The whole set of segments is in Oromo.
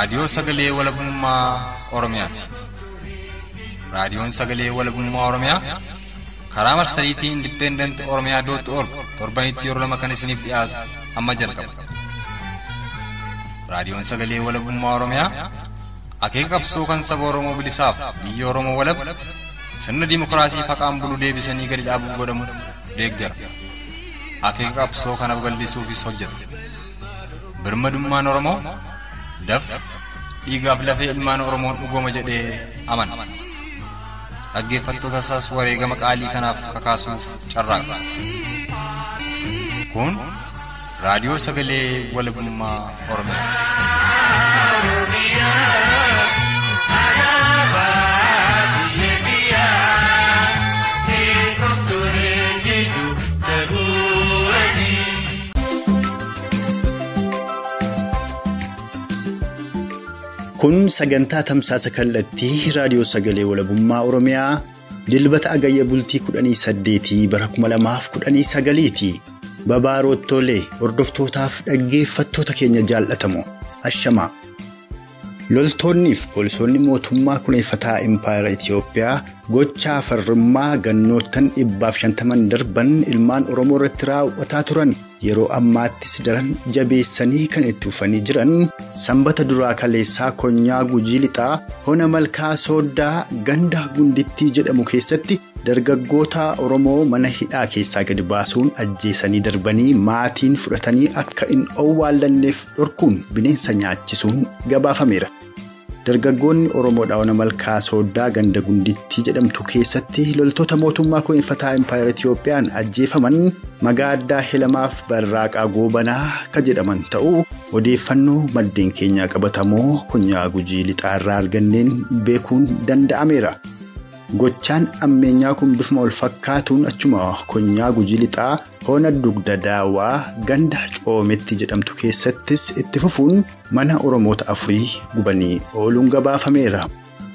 Raadiyoo Sagalee Walabummaa Oromiyaati. Raadiyoon Sagalee Walabummaa Oromiyaa karaa marsariitii independent.oromia.org torbanitti yeroo lama kan isiniif dhiyaatu amma jalqaba. Raadiyoon Sagalee Walabummaa Oromiyaa akeeka qabsoo kan saba Oromoo bilisaaf biyya Oromoo walab sirna dimokiraasii faqaan bulu deebisanii gadi dhaabuuf godhamu deeggara. Akeeka qabsoo kana babal'isuufis hojjeta. Birmadummaan Oromoo dafqa dhiigaaf lafee ilmaan Oromoon dhugooma jedhee amana. Dhaggeeffattoota isaas wareegama qaalii kanaaf kakaasuuf carraaqa. Kun Raadiyoo Sagalee Walabummaa Oromiyaati. Kun sagantaa tamsaasa kallattii Raadiyoo Sagalee Walabummaa Oromiyaa dilbata agayya bultii 18 bara 2019ti. Babaarottolee hordoftootaaf dhaggeeffattoota keenya jaallatamoo ashamaa. Loltoonniif poolisoonni mootummaa kuneeffataa Impaayera Itiyoophiyaa gochaa farrummaa gannoottan 150 darban ilmaan Oromoo irratti raawwataa turan yeroo ammaattis daran jabeessanii kan itti fufanii jiran sanbata duraa kaleessaa konyaa Gujii Lixaa hona malkaa sooddaa ganda gundittii jedhamu keessatti dargaggoota Oromoo mana hidhaa keessaa gadi baasuun ajjeesanii darbanii maatiin fudhatanii akka hin owwaallanneef dhorkuun bineensa nyaachisuun gabaafameera. Dargaggoonni Oromoodhaa hona malkaa sooddaa ganda gundittii jedhamtu keessatti loltoota mootummaa kuneeffataa Impaayera Itiyoophiyaan ajjeefaman Magaaddaa Helamaaf Barraaqaa Goobanaa ka jedhaman ta'uu odeeffannoo maddeen keenyaa qabatamoo konyaa Gujii Lixaa irraa arganneen beekuun danda'ameera. Gochaan ammeenyaa kun bifuma wal fakkaatuun achuma konyaa Gujii Lixaa hona dugda daawaa ganda coometti jedhamtu keessattis itti fufuun mana Oromoota 4 gubanii ooluun gabaafameera.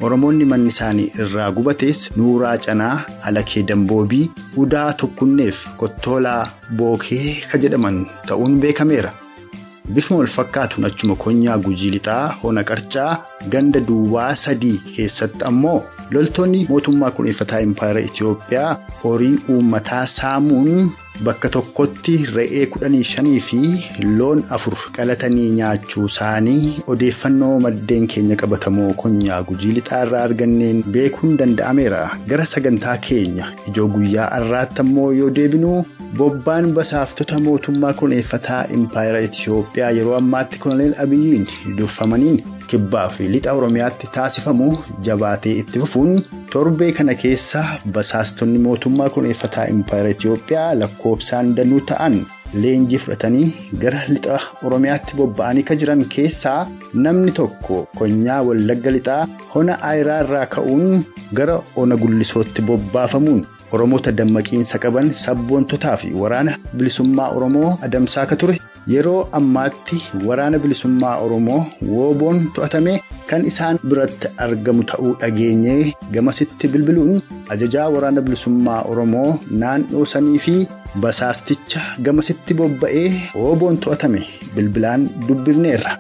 Oromoonni manni isaanii irraa gubates Nuuraa Canaa, Halakee Damboobii, Udaa Tokkunneef Kottoolaa Bookee ka jedhaman ta'uun beekameera. Bifuma wal fakkaatuun achuma konyaa Gujii Lixaa hona Qarcaa ganda Duwwaa 3 keessatti ammoo loltoonni mootummaa kuneeffataa Impaayera Itiyoophiyaa horii uummataa saamuun bakka tokkotti re'ee 15 fi loon 4 qalatanii nyaachuu isaanii odeeffannoo maddeen keenya qabatamoo konyaa Gujii Lixaa irraa arganneen beekuun danda'ameera. Gara sagantaa keenya ijoo guyyaa har'aatti ammoo yoo deebinu bobbaan basaaftota mootummaa kuneeffataa Impaayera Itiyoophiyaa yeroo ammaatti Koloneel Abiyyiin durfamaniin kibbaa fi lixa Oromiyaatti taasifamu jabaatee itti fufuun torbee kana keessa basaastonni mootummaa kuneeffataa Impaayera Itiyoophiyaa lakkoofsaan danuu ta'an leenjii fudhatanii gara lixa Oromiyaatti bobba'anii ka jiran keessaa namni tokko konyaa Wallagga Lixaa hona Ayiraa irraa ka'uun gara ona Gullisootti bobbaafamuun Oromoota dammaqiinsa qaban sabboontotaa fi waraana bilisummaa Oromoo adamsaa ka ture yeroo ammaatti waraana bilisummaa Oromoo wooboon to'atame kan isaan biratti argamu ta'uu dhageenyee gamasitti bilbiluun ajajaa waraana bilisummaa Oromoo naannoo sanii fi basaasticha gamasitti bobba'ee wooboon to'atame bilbilaan dubbifneerra.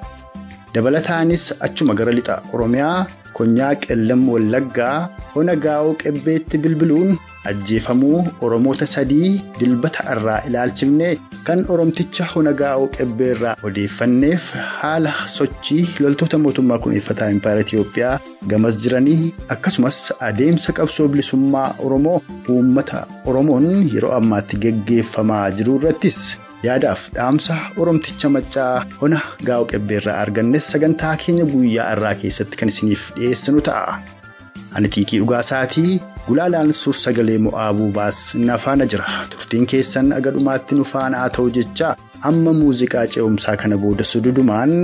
Dabalataanis achuma gara lixa Oromiyaa konyaa Qellam Wallaggaa hona Gaa'oo Qebbeetti bilbiluun ajjeefamuu Oromoota 3 dilbata irraa ilaalchifne kan Oromticha hona Gaa'oo Qebbeerraa odeeffanneef haala sochii loltoota mootummaa kuneeffataa Impaayera Itiyoophiyaa gamas jiranii akkasumas adeemsa qabsoo bilisummaa Oromoo uummata Oromoon yeroo ammaatti geggeeffamaa jiru irrattis yaadaaf dhaamsa Oromticha maccaa hona Gaa'oo Qebbeerraa argannes sagantaa keenya guyyaa irraa keessatti kan isiniif dhiyeessinu ta'a. Ani Tiikii Dhugaasaatii gulaalaan suur sagalee Mo'aabuu baas nafaana jira. Turtiin keessan agadhumaatti nufaana haa ta'u jecha amma muuziqaa ce'umsaa kana booda sududumaan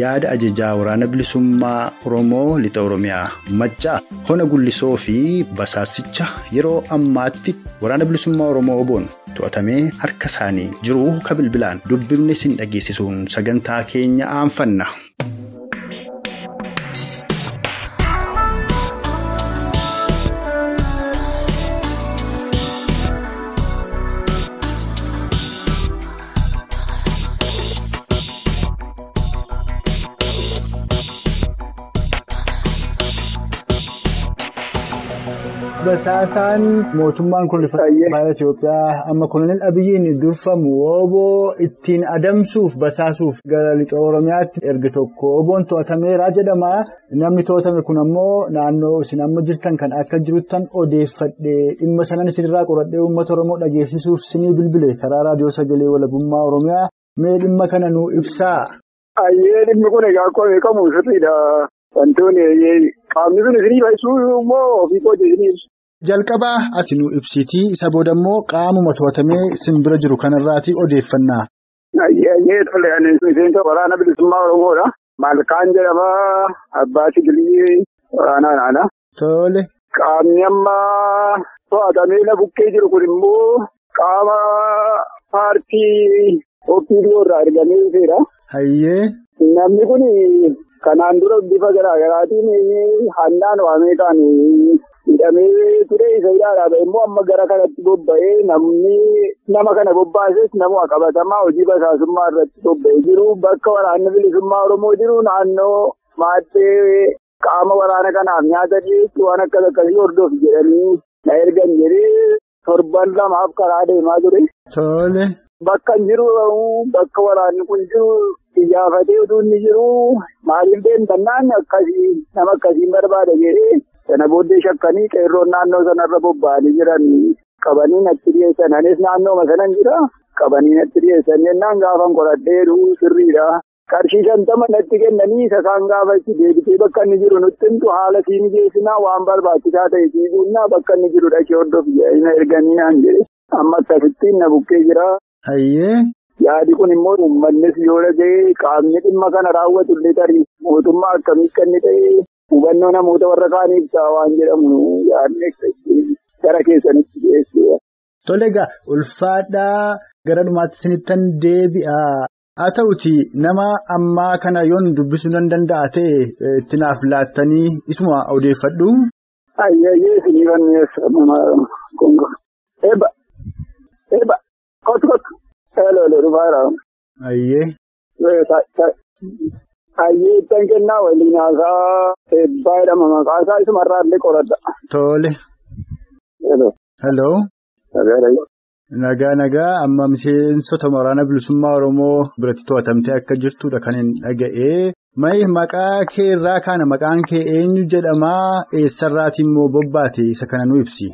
yaada ajajaa waraana bilisummaa Oromoo lixa Oromiyaa maccaa hona Gullisoo fi basaasticha yeroo ammaatti waraana bilisummaa Oromoo oboon to'atamee harka isaanii jiru ka bilbilaan dubbifne sin dhageessisuun sagantaa keenya aanfanna. Basaasaan mootummaan kun biyya Itoophiyaa amma Koloneel Abiyyiin durfamu oboo ittiin adamsuuf basaasuuf gara lixa Oromiyaatti erga tokko oboon to'atameera jedhama. Namni to'atame kun ammoo naannoo isin amma jirtan kan akka jiruttan odeeffadhee dhimma sanan isinirraa qoradhee uummata Oromoo dhageessisuuf sinii bilbile karaa raadiyoo sagalee walabummaa Oromiyaa mee dhimma kana nuu ibsaa. Dhimmi kun egaa akkuma beekamu sirriidha. Wantoonni qaamni sun isinii fayyisuu immoo ofii kooti isinii ibsu. Jalqabaa ati nu ibsitii isa booda immoo qaamuma to'atamee simbira jiru kanarraati odeeffannaa. Tolee ani miseensa waraana bilisummaa Oromoodha. Malkaan jedhama abbaa sigilii waraanaadha. Tole. Qaamni amma to'atamee na bukkee jiru kun immoo qaama paartii OPDO irraa argamee dhufeedha. Hayyee. Namni kun kanaan dura bifa garaa garaatiin hannaan waamee kan hidhamee ture isa ilaalaadha immoo amma gara kanatti bobba'ee nama kana bobbaases nama qabatamaa hojii basaasummaa irratti bobba'ee jiru bakka waraanni bilisummaa Oromoo jiru naannoo maattee qaama waraana kanaaf nyaata dhiyeessu waan akkasii hordofu jedhanii na ergan jedhee torban lamaaf karaa deemaa ture. Tole. Bakka hin jiru bakka waraanni kun jiru xiyyaafate utuu inni jiru maaliif deemtannaan nama akkasiin barbaada jedhee sana booddee shakkanii qeerroon naannoo sanarra bobba'anii jiran qabanii natti dhiyeessan anis naannooma sanan jira qabanii natti dhiyeessan jennaan gaafan qoradheeru sirriidha. Qarshii 50 natti kennanii isa kaan gaafa itti deebitee bakka inni jiru nutti himtu haala sii mijeessinaa waan barbaachisaa ta'e sii guunnaa bakka inni jiru dhaqee hordofu jedhanii erganii naan jedhe amma akkasittiin na bukkee jira. Hayyee. Yaadi kun immoo uummannis yoo dhaga'e qaamni dhimma kana raawwatu illee tarii mootummaa akkamii akka inni ta'e hubannoo namoota warra kaaniif ta'a waan jedhamu yaadni gara keessanitti dhiyeessudha. Tole egaa ulfaadhaa gara dhumaatti isinittan deebi'a. Haa ta'uti nama ammaa kana yoon dubbisuu nan danda'a ta'e itti naaf laattanii isuma odeeffadhu. Ayyaayee isinii kan mi'eessa kongo. Eeba. Kotu. Hello, Rubaara. Ayyee. Ayyee ittiin kennaa waliin haasaa eebbaa jedhama maqaa isaa isumarraa illee qoradha. Tole. Hello. Nagaa amma miseensota waraana bilisummaa Oromoo biratti to'atamtee akka jirtudha kan hin dhaga'ee. Maqaa kee irraa kana maqaan kee eenyu jedhamaa eessarraati immoo bobbaate isa kana nu ibsi.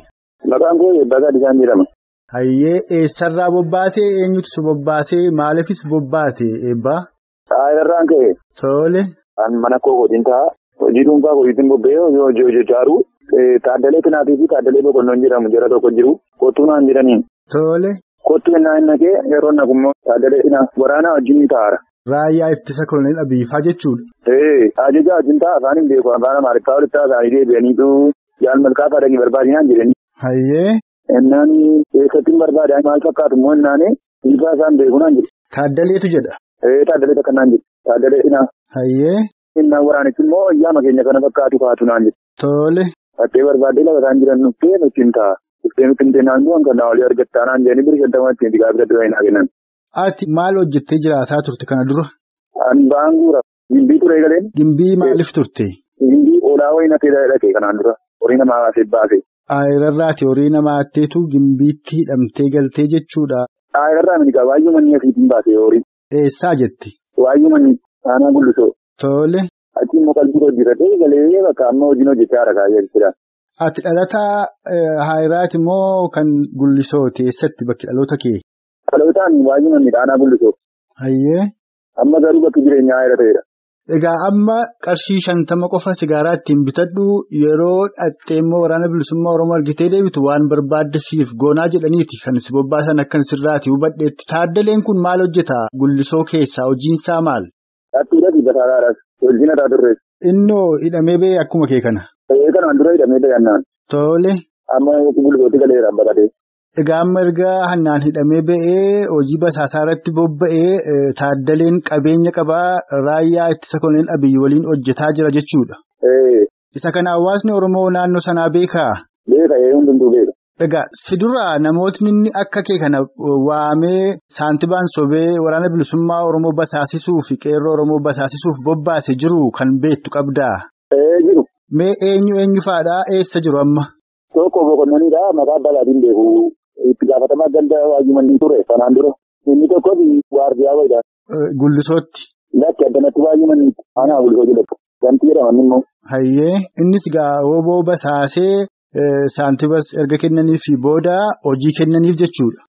Maqaan koo Eebbaa Gaadisaan jedhama. Hayyee eessarraa bobbaate eenyutu si bobbaasee maaliifis bobbaate eebbaa? Irraan ka'e. Tole. Mana koo hojiin ta'a. Hojii dhuunfaa hojiitiin bobba'ee hojii jaaru. Taaddalee Kinaatii fi Taaddalee Boqonnoon jedhamu jara tokko jiru. Kottuu naan jedhaniin. Tole. Kottuu innaa innakee yeroo naqummoo Taaddalee Kinaa waraanaa wajjin ni taa'ara. Raayyaa ittisa Koloneel Abiyyifaa jechuudha. Ajajaa wajjin ta'a afaan hin beeku afaan Amaariffaa walitti taa'anii deebi'aniitu jaal malkaa fadhaqii barbaadinaan jedhanii. Hayyee. Innaan eessatti barbaadan maal fakkaatu immoo innaanii dhiibbaa isaan beeku naan jedhu. Taaddaleetu jedha. Taaddalee takka naan jedhu. Taaddalee Kinaa. Hayyee. Innaan waraanichi immoo ayyaama keenya kana fakkaatu kaatu naan jedhu. Tole. Attee barbaadee lafa isaan jiran nuffee nutti hin ta'a. Nuffee nutti hin ta'inaan du'an kan olii argattaa naan jedhanii bira 50 ittiin dhiqaa bira du'a hin hagennan. Ati maal hojjettee jiraataa turte kana dura? Ba'aan guura. Gimbii ture galeen. Gimbii maaliif turte? Gimbii olaa wayii na ta'e dhaqee kanaan dura. Horii namaa baasee baase. Ayirarraati horii namaa hatteetu gimbiitti hidhamtee galtee jechuudha. Ayirarraa miti qaba. Waayyuu manni asiitiin baase horii. Eessaa jetti? Waayyuu manni aanaa gullisoo. Tole. Achi immoo qalbii hojjetatee galee bakka amma hojiin hojjechaa harkaa jira. Ati dhalataa Hayiraati moo kan gullisooti eessatti bakki dhaloota kee? Dhalootaan waayyuu manni aanaa gullisoo. Hayyee. Amma garuu bakki jireenyaa Hayira ta'edha. Egaa amma qarshii 50 qofa sigaaraa ittiin bitadhu yeroo dhattee immoo waraana bilisummaa Oromoo argitee deebitu waan barbaadde siif goonaa jedhaniiti kan si bobbaasan akkan sirraati hubadheetti. Taaddaleen kun maal hojjeta? Gullisoo keessaa hojiinsaa maal? Dhaabbiidhaati bataadhaadhaas. Hojiin irraa turreessu. Innoo hidhamee ba'ee akkuma kee kana? Kanaan dura hidhamee ba'annaan. Tole. Amma gullisooti galeera bakatee. Egaa amma erga hannaan hidhamee ba'ee hojii basaasaa irratti bobba'ee taaddaleen qabeenya qabaa raayyaa ittisa Koloneel Abiyyi waliin hojjetaa jira jechuudha. Isa kana hawaasni Oromoo naannoo sanaa beekaa? Beeka hundumtuu beeka. Egaa si dura namootni inni akka kee kana waamee saantibaan sobee waraana bilisummaa Oromoo basaasisuu fi qeerroo Oromoo basaasisuuf bobbaase jiru kan beektu qabdaa? Jiru. Mee eenyu faadhaa eessa jiru amma? Tokko boqonnaniidha maqaa balaatiin beeku itti gaafatamaa ganda Waajjimanii ture sanaan dura. Inni tokko waardiyaa wayiidha. Gullisootti. Lakki addanatti Waajjimanii aanaa Gullisoo jedhamu. Ganti jedhaman immoo. Hayyee innis gaa oboo basaasee saantibas erga kennaniif booda hojii kennaniif jechuudha.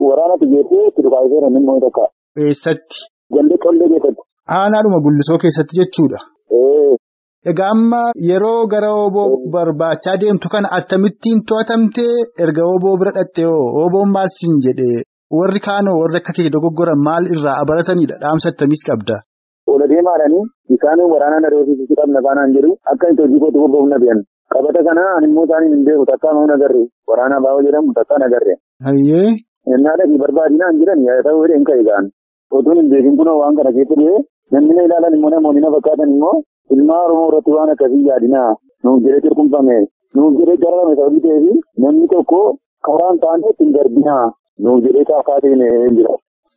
Waraana xiyyeessee itti dhukaasee namni immoo tokko. Eessatti? Ganda Collee keessatti. Aanaadhuma Gullisoo keessatti jechuudha. Egaa amma yeroo gara oboo barbaachaa deemtu kana akkamittiin to'atamtee erga oboo bira dhattee oboon maal siin jedhee warri kaanoo warri akka kee dogoggoran maal irraa baratanidha dhaamsa akkamiis qabda. Ola deemaadhaanii isaan waraanaan adeemsisuu qabna kaanaan jedhu akka itti hojii kootu bobba'uun nabiyyan. Qabata kana animmoo isaanii hin beeku takka ammoo nagarre waraana baa'oo jedhamu takka nagarre. Hayyee. Ennaadha barbaadinaan jiran yaa ta'uu jedheen ka'e ga'an. Otuun hin beekin kunoo waan kana keessa dhiyee namni na ilaalan immoo namoonni na fakkaatan immoo ilmaa Oromoo irratti waan akkasii yaadinaa nuuf jedhee cirqumfame nuuf jedhee gararame sababii ta'eef namni tokko karaan taanee ittiin darbinaa nuuf jedhee kaafaatiin jira.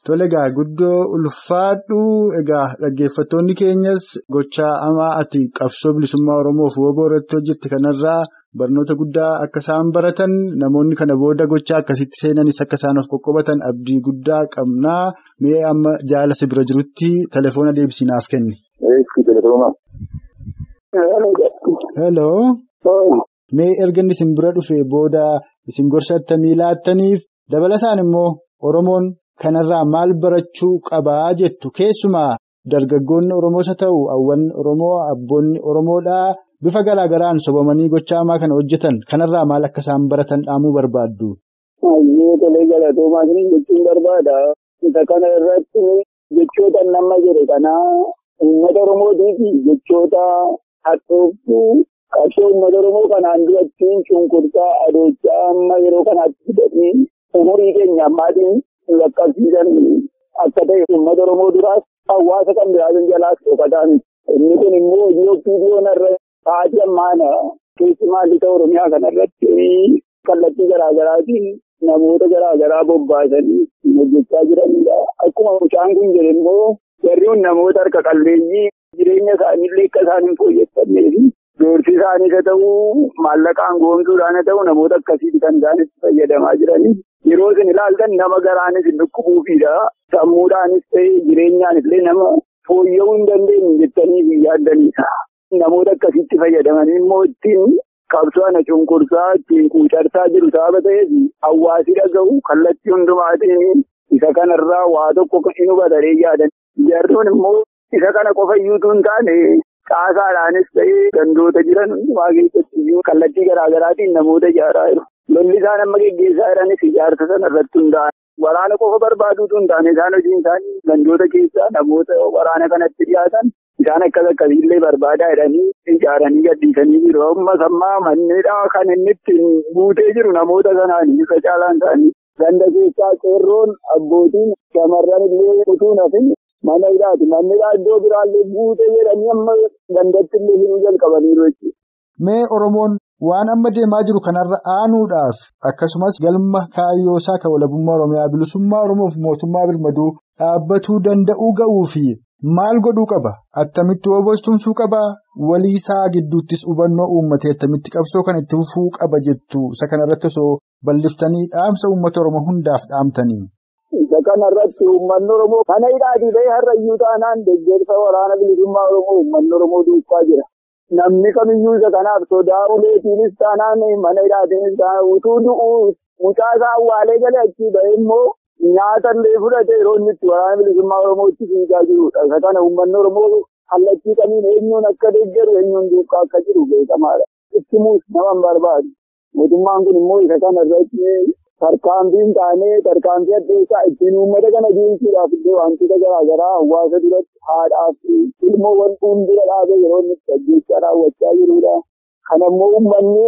Tole egaa guddoo ulfaadhu egaa dhaggeeffattoonni keenyas gochaa amaa ati qabsoo bilisummaa Oromoof oboo irratti hojjette kanarraa barnoota guddaa akka isaan baratan namoonni kana booda gochaa akkasitti seenanis akka isaan of qoqqobatan abdii guddaa qabnaa mee amma jaala si bira jirutti telefoona deebisinaaf kenni. Hello. Mee erga inni isin bira dhufe booda isin gorsa attamii laattaniif dabalataan immoo Oromoon kanarraa maal barachuu qabaa jettu keessumaa dargaggoonni Oromoos haa ta'u hawwan Oromoo abboonni Oromoodhaa bifa garaagaraan sobamanii gochaa kana hojjetan kanarraa maal akka isaan baratan dhaamuu barbaaddu. Hayyee tolee galatoomaa jechuun barbaada. Isa kana irratti jechoota nama jedhe kanaa uummata Oromootiifi jechoota hadhooftuu qabsoo uummata Oromoo kanaan durattiin cunqursaa adoochaa amma yeroo kanaatti fidanii umurii keenya ammaatiin lakkabsiisan akka ta'e uummata Oromoo duraas hawaasa kan biraatiin jalaas dhokataan inni kun immoo hojii ofiidiyoon irra sa'aatii ammaana keessumaa lixa Oromiyaa kanarratti kallattii garaagaraatiin namoota garaagaraa bobbaasanii hojjechaa jiranidha. Akkuma mucaan kun jedhe immoo jarriin namoota harka qalleeyyii jireenya isaaniillee akka isaan hin fooyyeffanneefi doorsii isaanii haa ta'uu maallaqaan goomsuudhaan haa ta'u namoota akkasiiti kan isaan itti fayyadamaa jiranii. Yeroo isin ilaaltan nama garaanis hin dhukkubuufidha. Sammuudhaanis ta'e jireenyaanis illee nama fooyya'uu hin dandeenye jettanii fi yaaddanidha. Namoota akkasitti fayyadamanii immoo ittiin qabsoo ana cunqursaa ittiin quucarsaa jiru sababa ta'eef hawaasi dhaga'u kallattii hundumaatiin isa kanarraa waa tokko hin hubataree yaadan. Jarroon immoo isa kana qofa iyyuutu hin taane caasaadhaanis ta'ee gandoota jiran hundumaa keessatti iyyuu kallattii garaagaraatiin namoota ijaaraa jiru. Lolli isaan amma geggeessaa jiranis ijaarsa sana irratti hundaa'an. Waraana qofa barbaaduutu hin taane isaan hojiin isaanii gandoota keessaa namoota waraana kanatti dhiyaatan isaan akkasiillee barbaadaa jedhanii ijaaranii gadhiisanii jiru. Ammas ammaa mannidhaa kan inni ittiin guutee jiru namoota sanaanii isa caalaan isaanii. Ganda keessaa qeerroon abbootiin shamarran illee utuu nafin mana hidhaati. Mannidhaa iddoo biraallee guutee jedhanii amma gandatti illee hidhuu jalqabaniiru jechuudha. Mee Oromoon waan amma deemaa jiru kanarra aanuudhaaf akkasumas galma kaayyoosaa kan walabummaa Oromiyaa bilisummaa Oromoof mootummaa birmaduu dhaabbatuu danda'uu ga'uu fi maal godhuu qaba? Attamitti oboostumsuu qaba? Waliisaa gidduuttis hubannoo uummatee attamitti qabsoo kan itti fufuu qaba jettu isa kanarratti osoo balliftanii dhaamsa uummata Oromoo hundaaf dhaamtanii. Isa kanarratti uummanni Oromoo kana hidhaatii ta'e har'ayyuu taanaan deeggarsa waraana bilisummaa Oromoo uummanni Oromoo duukaa jira. Namni kamiyyuu isa kanaaf sodaa uleetiinis taanaan mana hidhaatiinis taanaan utuu du'uu mucaa isaa awwaalee galee achii ba'e immoo nyaata illee fudhatee yeroo inni itti waraana bilisummaa Oromootti fiigaa jirudha. Isa kana uummanni Oromoo kallattii kamiin eenyuun akka deeggaru eenyuun duukaa akka jiru beekamaadha. Ittimuus nama hin barbaadu. Mootummaan kun immoo isa kana irratti tarkaanfiin taanee tarkaanfii addeessaa ittiin uummata kana diinsuudhaaf illee wantoota garaagaraa hawaasa duratti haadhaaf ilmoowwan fuuldura dhaabee yeroo inni itti ajjeechaa raawwachaa jirudha. Kana immoo uummanni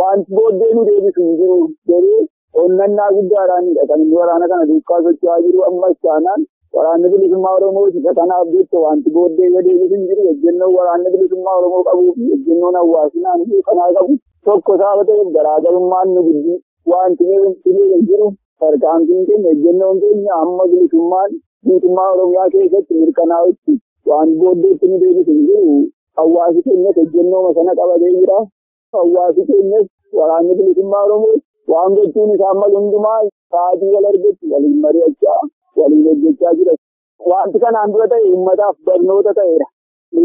wanti booddee nu deebisu hin jiru jedhee onnannaa guddaadhaanidha kan inni waraana kana duukaa socho'aa jiru ammas taanaan waraanni bilisummaa Oromoo isa kanaaf jecha wanti booddee deebisu hin jiru ejjennoon waraanni bilisummaa Oromoo qabuu fi ejjennoon hawaasinaan kanaa qabu tokko sababa ta'eef garaagarummaan nu gidduu wanti hin jiru tarkaanfiin keenya ejjennoon keenya amma bilisummaan mootummaa Oromiyaa keessatti mirkanaa'utti waan booddeetti nu deebisu hin jiru hawaasi keenyas ejjennooma sana qabatee jira. hawaasi keenyas waraanni bilisummaa Oromoo waan gochuun isaan malu hundumaa sa'aatii wal argatu waliin mari'achaa waliin hojjechaa jira. Wanti kanaan dura ta'e uummataaf barnoota ta'eera.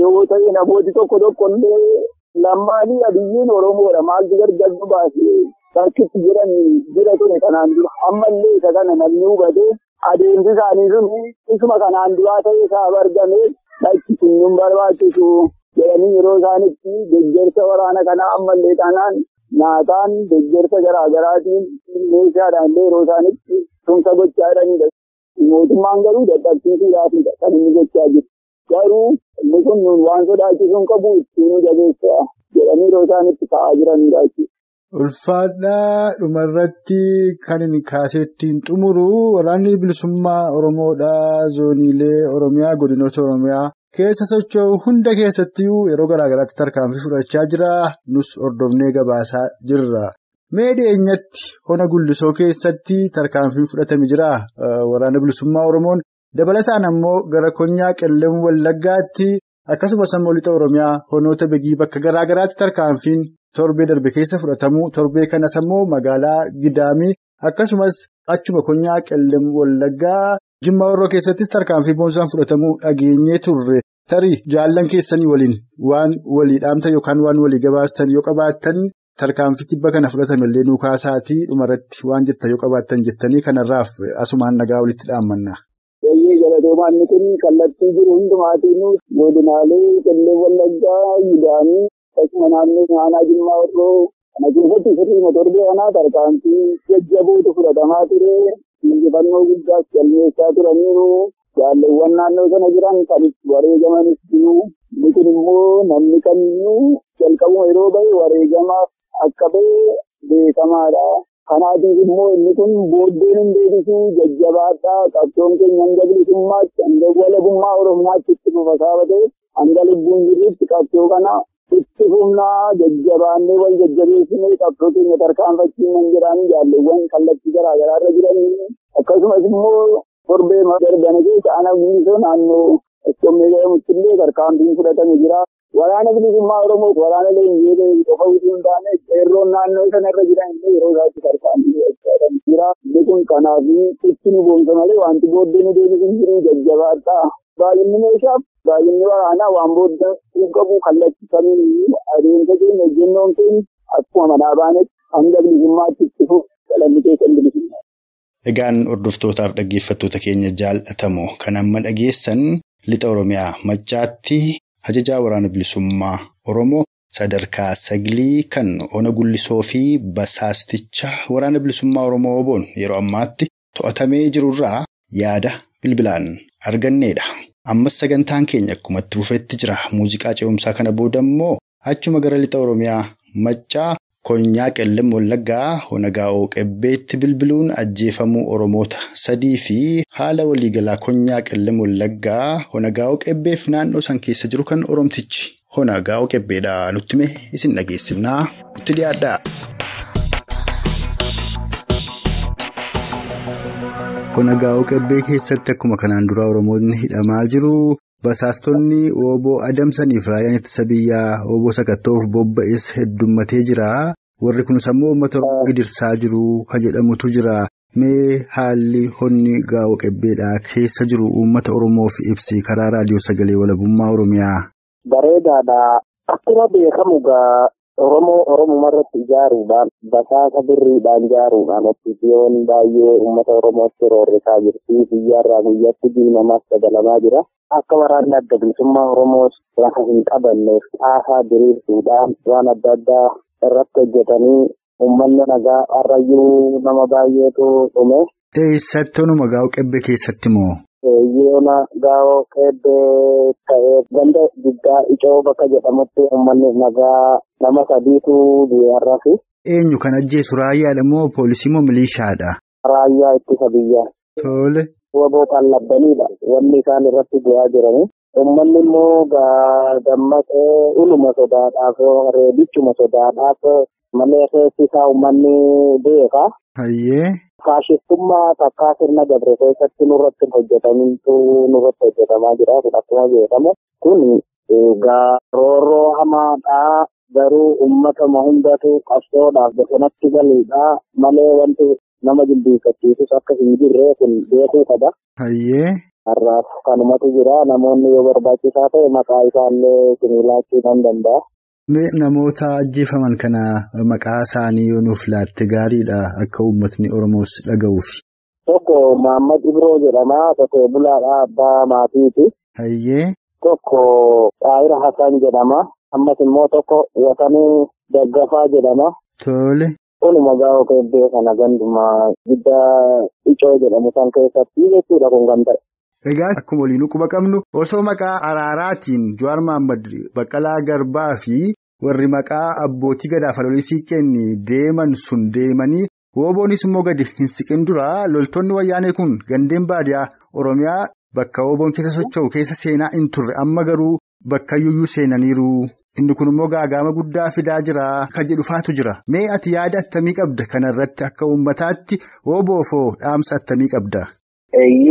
Yoo ta'e namooti tokko illee lammaanii Abiyyiin Oromoodha maaltu gargar baasee bakkitti jira ture kanaan dura. Ammallee isa kana namni hubatee adeemsi isaanii sun isuma kanaan duraa ta'e isaaf argamee bakki kun barbaachisu jedhanii yeroo isaanitti deeggarsa waraana kanaa ammallee kanaan naataan deeggarsa garaagaraatiin meeshaadhaan illee yeroo isaanitti tumsa gochaa jiranidha. Mootummaan garuu dadhabsiisuudhaafidha kan inni gochaa jiru. Garuu inni kun waan sodaachisuun qabu ittiin jabeessa jedhanii yeroo isaanitti ta'aa jiranidha. Ulfaadhaa dhumarratti kan inni kaaseettiin xumuru waraanni bilisummaa Oromoodhaa zooniilee Oromiyaa godinoota Oromiyaa keessa socho'u hunda keessattiyyuu yeroo garaagaraatti tarkaanfii fudhachaa jira. Nus hordofnee gabaasaa jirra. Mee dhiyeenyatti hona Gullisoo keessatti tarkaanfiin fudhatame jira waraana bilisummaa Oromoon dabalataan ammoo gara Konyaa Qellem Wallaggaatti akkasumas ammoo lixa Oromiyaa honoota Begii bakka garaagaraatti tarkaanfiin torbee darbe keessa fudhatamu torbee kanas ammoo magaalaa Gidaamii akkasumas achuma Konyaa Qellem Wallaggaa Jimmaa Horroo keessattis tarkaanfii boonsaan fudhatamu dhageenyee turre tarii jaallan keessanii waliin waan walii dhaamta yookaan waan walii gabaastan yoo qabaattan tarkaanfii tibba kana fudhatamellee nuu kaasaatii dhumarratti waan jettan yoo qabaattan jettanii kanarraaf asumaan nagaa walitti dhaammanna. Baay'ee galatoomaan kun kallattii jiru hundumaatiin godinaalee Qellem Wallaggaa Gidaamii akkasuma naannoo aanaa Jimmaa Horroo kana keessatti sirriima torbee kanaa tarkaanfii jajjabootu fudhatamaa ture. Injifannoo guddaas galmeessaa turaniiru. Jaalleewwan naannoo sana jiran kan itti wareegamanis jiru. Inni kun immoo namni kamiyyuu jalqabuma yeroo bahe wareegamaaf akka bahe beekamaadha. Kanaatiif immoo inni kun booddeen hin deebisuu jajjabaadhaa qabsoon keenya hanga bilisummaatti hanga walabummaa Oromiyaatti itti fufa saabatee hanga lubbuun jirrutti qabsoo kana itti fufnaa jajjabaannee wal jajjabeessinee qabsoo keenya tarkaanfachiisnee jedhanii jaalleewwan kallattii garaagaraa irra jiranii akkasumas immoo torbee darbane keessa aanaa naannoo Iskommee jedhamutti illee tarkaanfiin fudhatame jira. Waraana bilisummaa Oromoo waraana leenjii qofa utuu hin taane qeerroon naannoo sana irra jiran illee yeroo isaatti tarkaanfii fudhachaa jira. Inni kun kanaaf itti nu boonsa malee wanti booddee nu deebisuu hin jiru jajjabaadhaa. Baay'inni meeshaaf baay'inni waraanaa waan booddee hin qabu kallattiifamee adeemsa keenya hojjennoon keenya akkuma manaa baanetti hanga bilisummaatti itti fufu galanni keessan bilisummaa. Egaan hordoftootaaf dhaggeeffattoota keenya jaallatamoo kan amma dhageessan lixa Oromiyaa Maccaatti ajajaa waraana bilisummaa Oromoo sadarkaa 9 kan ona Gullisoo fi Basaasticha waraana bilisummaa Oromoo oboon yeroo ammaatti to'atamee jirurraa yaada bilbilaan arganneedha. Ammas sagantaan keenya akkuma itti fufetti jira. Muuziqaa ce'umsaa kana booda immoo achuma gara lixa Oromiyaa Maccaa Konyaa Qellem Wallaggaa hona Gaa'oo Qebbeetti bilbiluun ajjeefamuu Oromoota 3 fi haala waliigalaa Konyaa Qellem Wallaggaa hona Gaa'oo Qebbeef naannoo san keessa jiru kan Oromtichi hona Gaa'oo Qebbeedhaa nutti mee isin dhageessifnaa itti dhiyaadhaa. Hona Gaa'oo Qebbee keessatti akkuma kanaan dura Oromoonni hidhamaa jiru. Basaastonni oboo adamsaniif raayaan ittisa biyyaa oboo sakattoof bobba'es heddummatee jira. Warri kunis ammoo uummata Oromoo gidirsaa jiru kan jedhamutu jira. Mee haalli honni Gaa'oo Qebbeedhaa keessa jiru uummata Oromoof ibsi karaa raadiyoo sagalee walabummaa Oromiyaa. Bareedaadha. Akkuma beekamu Oromoo irratti ijaaruudhaan basaasa birriidhaan ijaaruudhaan oppiisiyoon baay'ee uummata Oromootti roorrisaa jirti. Guyyaarraa guyyatti diinamaas dabalamaa jira. Akka waraanni adda bilisummaa Oromoos lafa hin qabanneef haasaa diriirsuudhaan waan adda addaa irratti hojjetanii uummanni nagaa har'ayyuu nama baay'eetu dhume. Eessatti onuma Gaa'oo Qebbee keessatti moo? Yoona Gaa'oo Qebbee ta'ee ganda guddaa Icoo bakka jedhamutti uummanni nagaa nama 3tu du'eerrafi. Eenyu kan ajjeesu raayyaadha moo poolisii moo milishaadha? Raayyaa ittisa biyyaa. Tole. Waboo kan labbanidha. Wanni isaan irratti du'aa jirani. Uummanni immoo dammaqee uluma sodaadhaaf reebichuma sodaadhaaf malee keessaa uummanni beeka. Hayyee. Faashistummaa takkaa sirna dabre keessatti nurratti hojjetamaa jira. Kun akkuma beekamu kun roorroo hamaadhaa garuu uummatama hundatu qabsoodhaaf bosonatti galuudha malee wanti nama jilbiinfachiisus akka hin jirre kun beekuu qaba. Hayyee. Har'aaf kanumatu jira namoonni yoo barbaachisaa ta'e maqaa isaallee similaachuu nan danda'a. Namoota ajjeefaman kana maqaa isaanii yoo nuuf laatte gaariidha akka uummatni Oromoos dhaga'uuf. Tokko Mahammad Ibroo jedhama qotee bulaadha abbaa maatiiti. Hayyee. Tokko Xaayira Hasan jedhama ammas immoo tokko Watanii Daggafaa jedhama. Tole. Kunuma gaa'oo keebbee kana gandumaa guddaa icoo jedhamu san keessatti jechuudha kun kan ta'e. Egaa akkuma waliin quba qabnu osoo maqaa araaraatiin Jawaar Mohaammed Baqqalaa Garbaa fi warri maqaa abbootii gadaa falolii siiqqeenni deeman sun deemanii wooboonis immoo gadi hin siqin dura loltoonni wayyaanee kun gandeen baadiyaa Oromiyaa bakka wooboon keessa socho'u keessa seenaa hin turre amma garuu bakka yuyyuu seenaniiru. Inni kun immoo gaagama guddaa fidaa jira kan jedhu faatu jira. Mee ati yaada attamii qabda kanarratti akka uummataatti wooboofoo dhaamsa attamii qabda?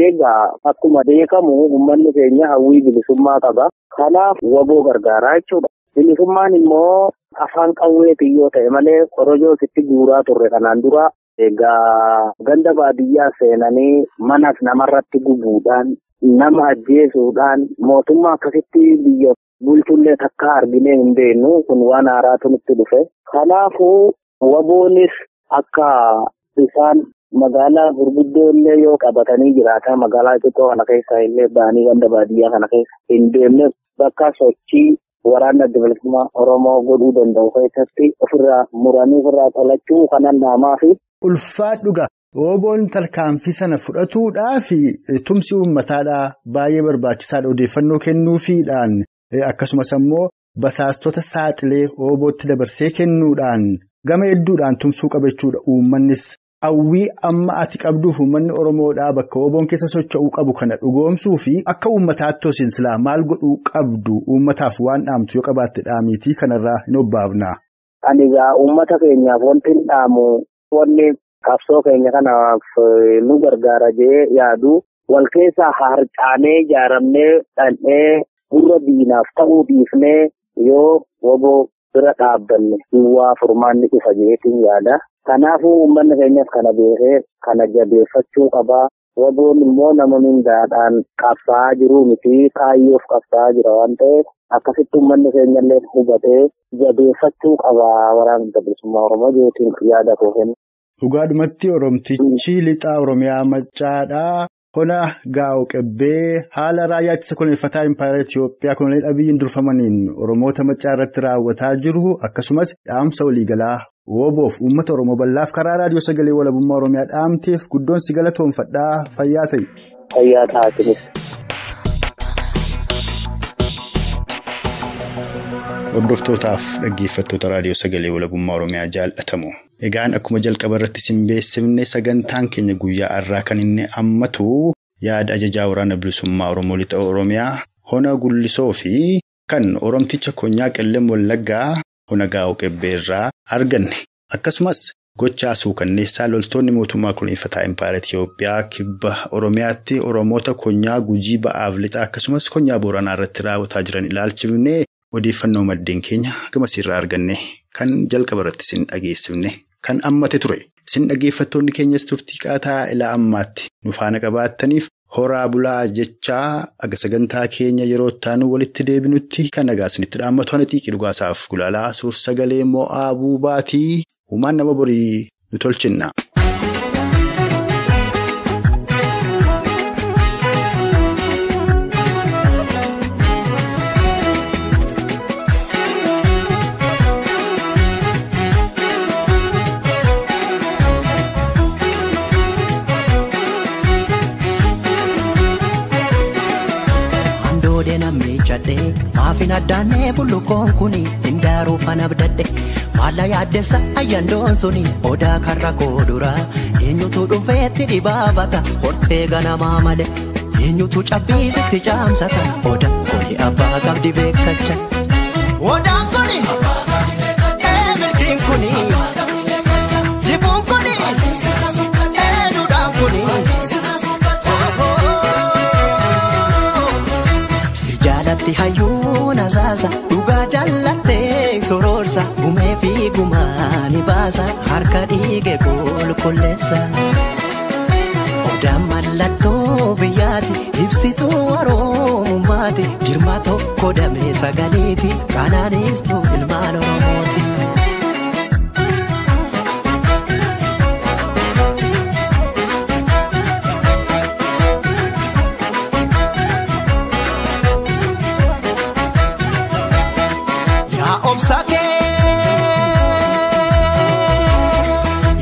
Egaa akkuma beekamu uummanni keenya hawwii bilisummaa qaba. Kanaaf woboo gargaaraa jechuudha. Bilisummaan immoo afaan qawweetiin yoo ta'e malee korojoo sitti guuraa turre kanaan dura egaa ganda baadiyyaa seenanii manas namarratti gubuudhaan nama ajjeesuudhaan mootummaa akkasitti biyya bulchullee takka arginee hin beeknu kun waan haaraatu nutti dhufe. Kanaafuu woboonis akka isaan magaalaa gurguddoo illee yoo qabatanii jiraatan magaalaa xiqqoo kana keessa illee ba'anii ganda baadiyyaa kana keessa hin deemne bakka sochii waraana bilisummaa Oromoo godhuu danda'u keessatti ofirraa muranii ofirraa qolachuu kanan dhaamaa fi. Ulfaadhuga Wooboon tarkaanfii sana fudhatuudhaa fi tumsi uummataadhaa baay'ee barbaachisaadha odeeffannoo kennuufiidhaan akkasumas immoo basaastota saaxilee woobootti dabarsee kennuudhaan gama hedduudhaan tumsuu qabachuudha uummannis. Hawwii amma ati qabduuf uummanni Oromoodhaa bakka wooboon keessa socho'uu qabu kana dhugoomsuu fi akka uummataatti silaa maal godhuu qabdu uummataaf waan dhaamtu yoo qabaatte dhaamiitii kanarraa hin obbaafna. Ani egaa uummata keenyaaf wanti hin dhaamu wanni qabsoo keenya kanaaf nu gargaara jee yaadu wal keessaa harcaanee ijaaramnee dhandhee gurra diinaaf ta'uu dhiifnee yoo wooboo bira dhaabbanne duwwaa furmaanni dhufa jeetiin yaada. Kanaafuu uummanni keenyas kana beekee kana jabeeffachuu qabaa. Woboon immoo nama mindaadhaan qabsaa'aa jiru miti kaayyoof qabsaa'aa jira waan ta'eef akkasitti uummanni keenyallee hubatee jabeeffachuu qabaa waraana bilisummaa Oromoo jeetiin yaada koo kenna. Dhugaadhumatti Oromtichi lixaa Oromiyaa Maccaadhaa hona gaa'oo qebbee haala raayyaa ittisa koloneeffataa Impaayera Itiyoophiyaa Koloneel Abiyyiin durfamaniin Oromoota Maccaa irratti raawwataa jiru akkasumas dhaamsa waliigalaa wooboof uummata Oromoo bal'aaf karaa raadiyoo sagalee walabummaa Oromiyaa dhaamteef guddoon si galatoomfadhaa fayyaa ta'i. Fayyaa taa'atinis. Hordoftootaaf dhaggeeffattoota raadiyoo sagalee walabummaa Oromiyaa jaallatamu. Egaan akkuma jalqaba irratti simbeessifne sagantaan keenya guyyaa har'aa kan inni hammatu yaada ajajaa waraana bilisummaa Oromoo lixa Oromiyaa hona gullisoo fi kan Oromticha Konyaa Qellem Wallaggaa hona gaa'oo qebbee irraa arganne. Akkasumas gochaa suukanneessaa loltoonni mootummaa koloneeffataa Impaayera Itiyoophiyaa kibba Oromiyaatti Oromoota Konyaa Gujii ba'aaf lixa akkasumas Konyaa Booranaa irratti raawwataa jiran ilaalchifne odeeffannoo maddeen keenya gamasiirraa arganne kan jalqaba irratti sin dhageessifne kan ammate ture. Sin dhaggeeffattoonni keenyas turtii qaataa ilaa ammaatti nu faana qabaattaniif horaa bulaa jechaa aga sagantaa keenya yeroo taanu walitti deebinutti kan nagaasinitti dhaammatu ana xiiqii dhugaasaaf gulaalaa suur sagalee mo'aabuu baatii uumaan nama borii nu tolchinna. Maafin addaanee bullukoon kuni hindaaruu fanabdadde maalla yaaddessa ayyandoon suni odaa karra kooduraa eenyutu dhufeetti dhibaabata hortee ganamaa malee eenyutu cabbiisitti caamsata odaan kuni abbaa qabdi beekacha. Odaan kuni milkiin kuni jibuun kuni duudhaan kuni. Jaalatti hayyuu na zaasa dhugaa jaallattee soroorsa. fi gumaani baasa harka dhiige qulqulleessa. Odaan mallattoo biyyaati ibsituu Oromummaati jirma tokko damee sagaleeti kanaanistuu ilmaan Oromooti.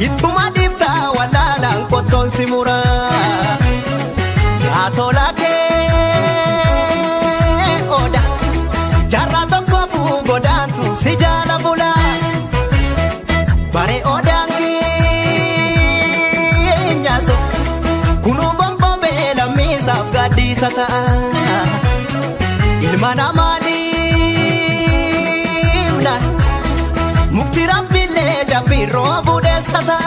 Ituma difta walalan koton simura atolake oda jarra tokko bugodantu sijala bula bare odangi nyaso kunu gombo bela misa gadisa ta ilmana mali na mukti rabbile jabiro bude sata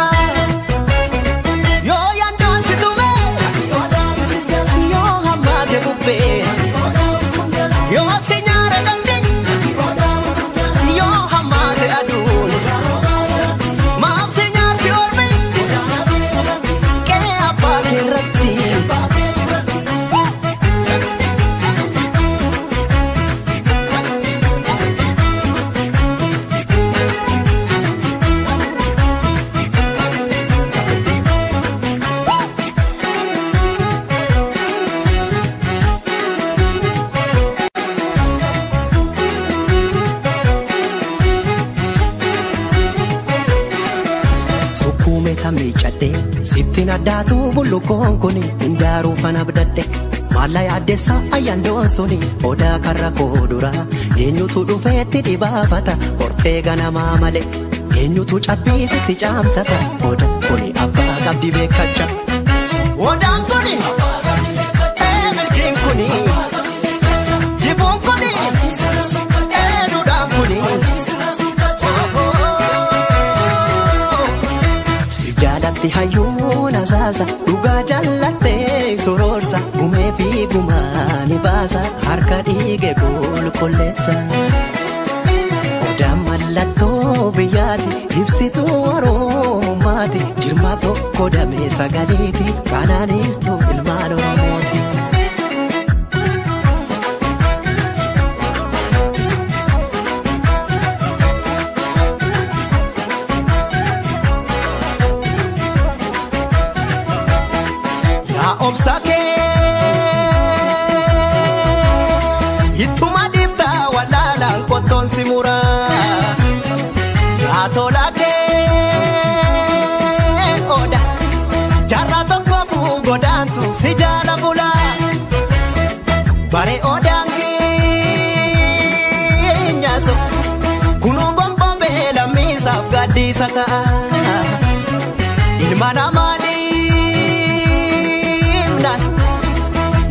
yo yandon situme yo hamade bube yo sinyare gande yo hamade adun ma sinyar fiorme ke apa kirati Sittin addaatu bullukoon kuni hindaaruu fana abdadde maalla yaaddeessa ayyaandoon suni odaa karra koodura eenyutu dhufeetti dhibaafata qortee ganamaa male eenyutu cabbiisitti caamsata odaa kuni abbaa qabdi beekacha odaan kuni milkiin kuni jibuun kuni duudhaan kuni si jaalatti hayyuu Sasa dhuga jallatte sororsa gumee fi gumaani baasa harka dhiige qulqulleessa. Odaan mallattoo biyyaati ibsituu Oromummaati jirma tokko damee sagaleeti kanaanistuu ilmaan Oromooti. Obsake ituma difta walalan koton simura atolake oda jarra tokko bugodantu sijala bula bare odangi nyaso kunu gombo bela misa gadisa ta ilmana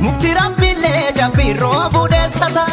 Mukti rabbile jabiro bude sata